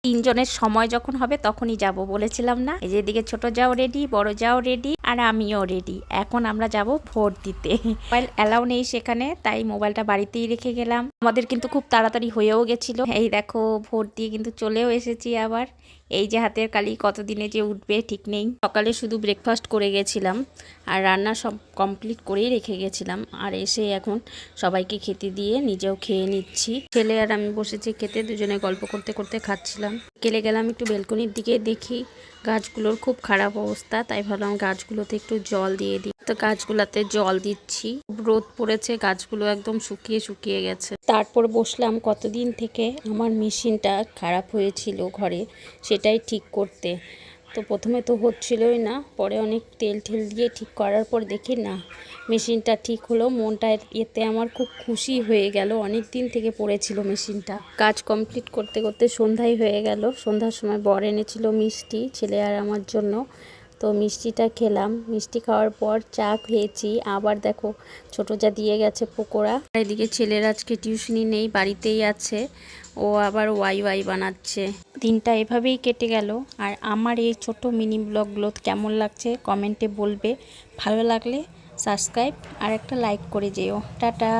তিনজনের সময় যখন হবে তখনই যাব বলেছিলাম না। এই যে এদিকে ছোট যাও রেডি, বড় যাও রেডি, আর আমিও রেডি। এখন আমরা যাব ভোট দিতে। মোবাইল অ্যালাউ নেই সেখানে, তাই মোবাইলটা বাড়িতেই রেখে গেলাম। আমাদের কিন্তু খুব তাড়াতাড়ি হয়েও গেছিল। এই দেখো ভোট দিয়ে কিন্তু চলেও এসেছি আবার। এই যে হাতের কালি কতদিনে যে উঠবে ঠিক নেই। সকালে শুধু ব্রেকফাস্ট করে গেছিলাম আর রান্না সব কমপ্লিট করেই রেখে গেছিলাম। আর এসে এখন সবাইকে খেতে দিয়ে নিজেও খেয়ে নিচ্ছি। ছেলে আর আমি বসেছি খেতে, দুজনে গল্প করতে করতে খাচ্ছিলাম। গেলে গেলাম একটু বেলকনির দিকে, দেখি গাছগুলোর খুব খারাপ অবস্থা, তাই ভাবলাম গাছগুলোতে একটু জল দিয়ে দিই। তো গাছগুলোতে জল দিচ্ছি। রোদ পড়েছে, গাছগুলো একদম শুকিয়ে শুকিয়ে গেছে। তারপর বসলাম কতদিন থেকে আমার মেশিনটা খারাপ হয়েছিল ঘরে, সেটাই ঠিক করতে। তো প্রথমে তো হচ্ছিলই না, পরে অনেক তেল ঠেল দিয়ে ঠিক করার পর দেখি না মেশিনটা ঠিক হলো। মনটা এতে আমার খুব খুশি হয়ে গেল। অনেক দিন থেকে পড়েছিল মেশিনটা। কাজ কমপ্লিট করতে করতে সন্ধ্যাই হয়ে গেল। সন্ধ্যার সময় বর এনেছিল মিষ্টি ছেলে আর আমার জন্য। তো মিষ্টিটা খেলাম। মিষ্টি খাওয়ার পর চা খেয়েছি। আবার দেখো ছোট যা দিয়ে গেছে পকোড়া। এদিকে ছেলের আজকে টিউশনি নেই, বাড়িতেই আছে। ও আবার ওয়াই ওয়াই বানাচ্ছে। দিনটা এভাবেই কেটে গেল। আর আমার এই ছোট মিনি ব্লগগুলো কেমন লাগছে কমেন্টে বলবে। ভালো লাগলে সাবস্ক্রাইব আর একটা লাইক করে যেও। টাটা।